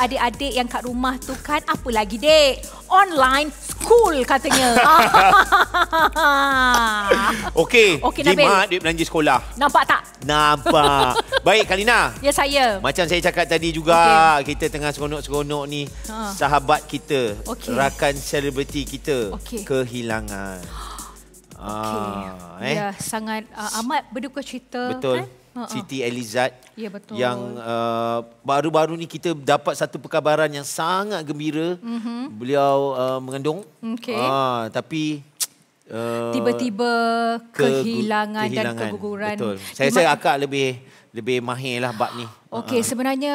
adik-adik yang kat rumah tu kan, apa lagi dek? Online school katanya. Okey, Nabil. jimat duit belanja sekolah. Nampak tak? Nampak. Baik, Kalina. Ya, saya. Macam saya cakap tadi juga, kita tengah seronok-seronok ni. Sahabat kita, rakan selebriti kita kehilangan. Ya, sangat amat berduka cita. Betul. Kan? Siti Elizad. Ya, betul. Yang baru-baru ni kita dapat satu perkabaran yang sangat gembira. Beliau mengandung. Tapi tiba-tiba kehilangan dan keguguran. Betul. Saya rasa akak lebih mahir lah bab ni. Okey, sebenarnya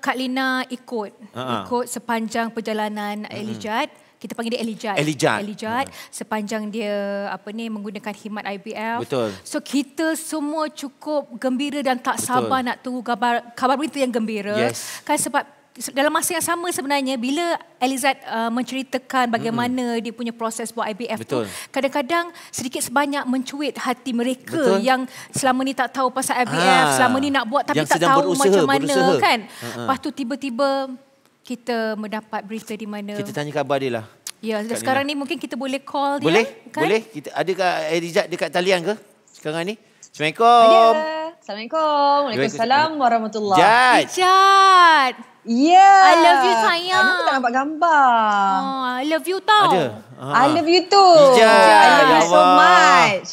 Kak Lina ikut sepanjang perjalanan Elijad. Kita panggil dia Elijad. Sepanjang dia menggunakan khidmat IVF. Betul. So kita semua cukup gembira dan tak sabar nak tunggu kabar berita yang gembira. Kan sebab dalam masa yang sama sebenarnya bila Elizad menceritakan bagaimana dia punya proses buat IVF tu, kadang-kadang sedikit sebanyak mencuit hati mereka yang selama ni tak tahu pasal IVF, selama ni nak buat tapi tak tahu macam mana kan. Lepas tu tiba-tiba kita mendapat berita di mana. Kita tanya khabar dia lah. Ya, sekarang ni mungkin kita boleh call dia. Boleh? Kan? Boleh? Adakah Elizad dekat talian ke sekarang ni? Assalamualaikum. Assalamualaikum. Waalaikumsalam warahmatullahi. Ijad. Ya. I love you sayang. Kenapa tak nampak gambar? I love you tau. Ada. I love you too. Ijad. I love you so much.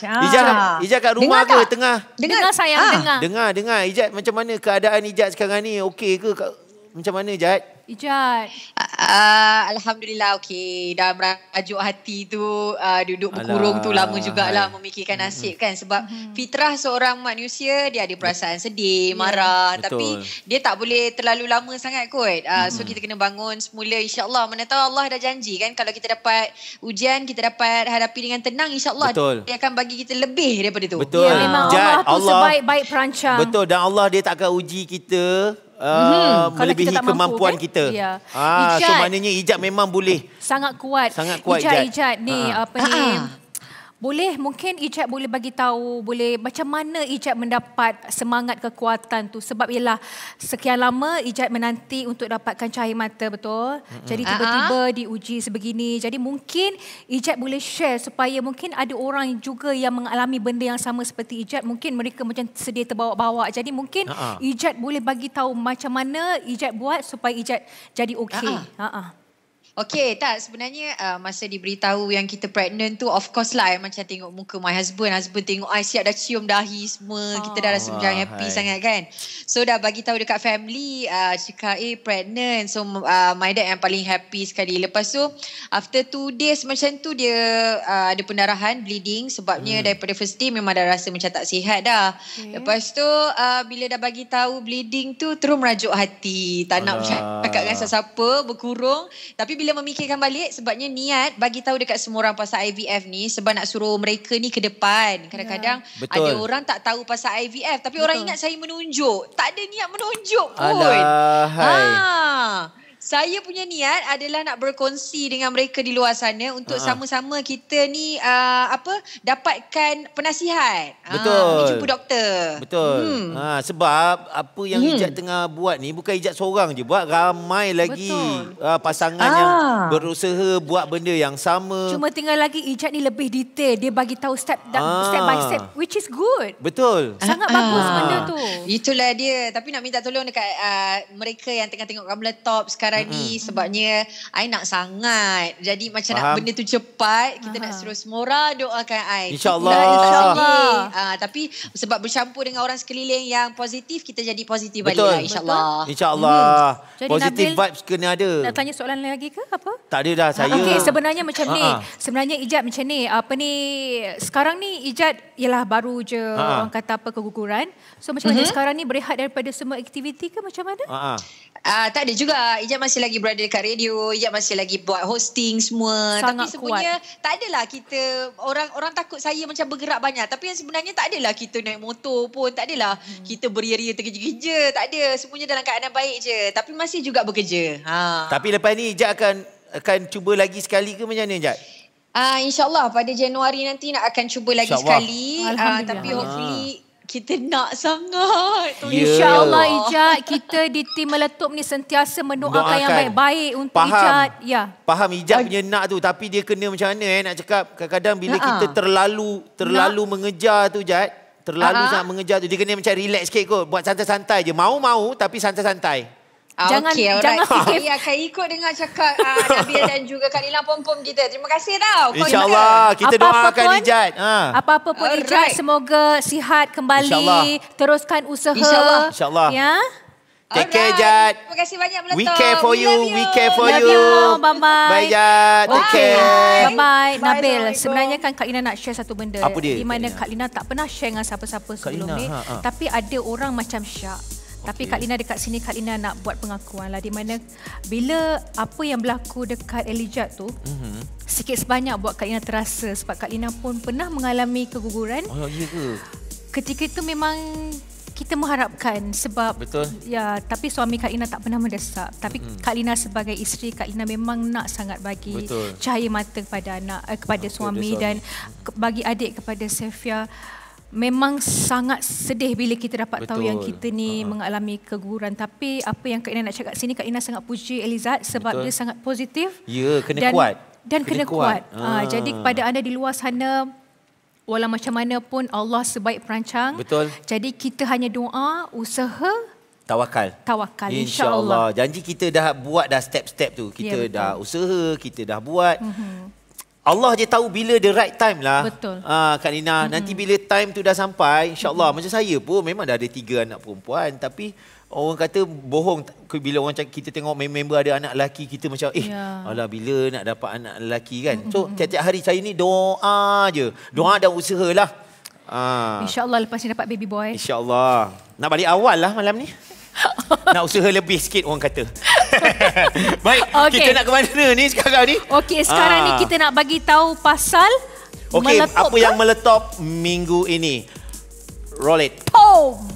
Ijad kat rumah ke tengah? Dengar sayang, Dengar. Ijad, macam mana keadaan Ijad sekarang ni? Okey ke? Macam mana Ijad? Ijad. Alhamdulillah okey. Dah merajuk hati tu, duduk berkurung tu lama jugalah memikirkan nasib kan. Sebab fitrah seorang manusia, dia ada perasaan sedih, marah. Betul. Tapi dia tak boleh terlalu lama sangat kot. So kita kena bangun semula, insyaAllah. Mana tahu Allah dah janji kan, kalau kita dapat ujian, kita dapat hadapi dengan tenang, insyaAllah dia akan bagi kita lebih daripada tu. Betul. Ya, memang Allah tu sebaik-baik perancang. Betul, dan Allah dia tak akan uji kita melebihi kita kemampuan mampu, kan? Kita. So maknanya Ijad memang boleh. Sangat kuat. Ijad ni boleh mungkin Ijad boleh bagi tahu macam mana Ijad mendapat semangat kekuatan tu, sebab ialah sekian lama Ijad menanti untuk dapatkan cahaya mata, betul? Jadi tiba-tiba diuji sebegini. Jadi mungkin Ijad boleh share supaya mungkin ada orang juga yang mengalami benda yang sama seperti Ijad, mungkin mereka macam sedia terbawa-bawa. Jadi mungkin Ijad boleh bagi tahu macam mana Ijad buat supaya Ijad jadi okey. Okey, tak sebenarnya masa diberitahu yang kita pregnant tu, of course lah macam tengok muka my husband tengok I siap dah cium dahi semua, kita dah rasa macam happy sangat kan. So dah bagi tahu dekat family, cakap pregnant. So my dad yang paling happy sekali. Lepas tu after 2 days macam tu dia ada pendarahan, bleeding, sebabnya daripada first day memang dah rasa macam tak sihat dah. Lepas tu bila dah bagi tahu bleeding tu, terus merajuk hati, tak nak bercakap dengan siapa, berkurung. Tapi bila memikirkan balik, sebabnya niat bagi tahu dekat semua orang pasal IVF ni sebab nak suruh mereka ni ke depan. Kadang-kadang ada orang tak tahu pasal IVF tapi orang ingat saya menunjuk. Tak ada niat menunjuk pun. Saya punya niat adalah nak berkongsi dengan mereka di luar sana untuk sama-sama kita ni dapatkan penasihat. Pergi jumpa doktor. Betul. Sebab apa yang Ijad tengah buat ni bukan Ijad seorang je buat, ramai lagi pasangan yang berusaha buat benda yang sama. Cuma tinggal lagi Ijad ni lebih detail. Dia bagi tahu step by step, which is good. Betul. Sangat bagus benda tu. Itulah dia. Tapi nak minta tolong dekat mereka yang tengah tengok kat laptop sekarang ni, sebabnya I nak sangat. Jadi macam nak benda tu cepat, kita nak suruh semua orang doakan I. InsyaAllah. Tapi sebab bercampur dengan orang sekeliling yang positif, kita jadi positif balik lah, insyaAllah. InsyaAllah. Positive vibes kena ada. Nak tanya soalan lagi ke apa? Tak ada dah saya. Okey, sebenarnya macam ni. Sebenarnya Ijad macam ni. Sekarang ni Ijad ialah baru je orang kata keguguran. So macam mana sekarang ni berehat daripada semua aktiviti ke macam mana? Tak ada juga. Ijad masih lagi berada dekat radio. Ijad masih lagi buat hosting semua. Sangat tapi sebenarnya tak adalah kita, orang takut saya macam bergerak banyak. Tapi yang sebenarnya tak adalah kita naik motor pun. Tak adalah kita beria-ria terkeja-keja. Tak ada. Semuanya dalam keadaan baik je. Tapi masih juga bekerja. Tapi lepas ni Ijad akan cuba lagi sekali ke macam mana Ijad? InsyaAllah pada Januari nanti nak akan cuba lagi sekali. Tapi hopefully Kita nak sangat. InsyaAllah Ijat, kita di tim Meletup ni sentiasa mendoakan yang baik-baik untuk Ijat. Faham Ijat punya nak tu, tapi dia kena macam mana nak cakap, kadang-kadang bila kita terlalu mengejar tu Jad, terlalu sangat mengejar tu, dia kena macam relax sikit kot, buat santai-santai je. Mau tapi santai-santai. Jangan fikir. Akan ikut dengar cakap Nabil dan juga Kak Lina pom-pom kita. Terima kasih tau. InsyaAllah kita doakan Ijat. Apa-apa pun Ijat, semoga sihat kembali. Teruskan usaha. InsyaAllah. Ya. Take care Jad. Terima kasih banyak Meletup. We care for you. We care for you. you. Bye-bye. Bye Jad. Take care. Bye-bye. Nabil, sebenarnya kan Kak Lina nak share satu benda. Apa dia? Di mana Kak Lina tak pernah share dengan siapa-siapa sebelum ni. Tapi ada orang macam Syak. Tapi Kak Lina dekat sini, Kak Lina nak buat pengakuan lah. Di mana bila apa yang berlaku dekat Elijah tu, sikit sebanyak buat Kak Lina terasa. Sebab Kak Lina pun pernah mengalami keguguran. Oh, iya ke? Ketika itu memang kita mengharapkan sebab tapi suami Kak Lina tak pernah mendesak. Tapi Kak Lina sebagai isteri, Kak Lina memang nak sangat bagi cahaya mata kepada anak, kepada suami dan bagi adik, kepada Sefia. Memang sangat sedih bila kita dapat tahu yang kita ni mengalami keguguran. Tapi apa yang Kak Lina nak cakap kat sini, Kak Lina sangat puji Elizad sebab dia sangat positif. Ya, kena kuat. Dan kena kuat. Jadi kepada anda di luar sana, walau macam mana pun Allah sebaik perancang. Betul. Jadi kita hanya doa, usaha, tawakal. InsyaAllah. Janji kita dah buat dah step-step tu. Kita dah usaha, kita dah buat. Allah je tahu bila the right time lah. Betul. Kak Lina, nanti bila time tu dah sampai, insyaAllah. Macam saya pun memang dah ada 3 anak perempuan. Tapi orang kata bohong bila orang cakap, kita tengok member ada anak lelaki, kita macam alah bila nak dapat anak lelaki kan. So tiap-tiap hari saya ni doa je. Doa dan usaha lah. InsyaAllah lepas ni dapat baby boy. InsyaAllah. Nak balik awal lah malam ni. Nak usaha lebih sikit orang kata. Baik, kita nak ke mana ni sekarang ni? Okey, sekarang ni kita nak bagi tahu pasal Meletup. Apa yang Meletup minggu ini. Roll it. Boom.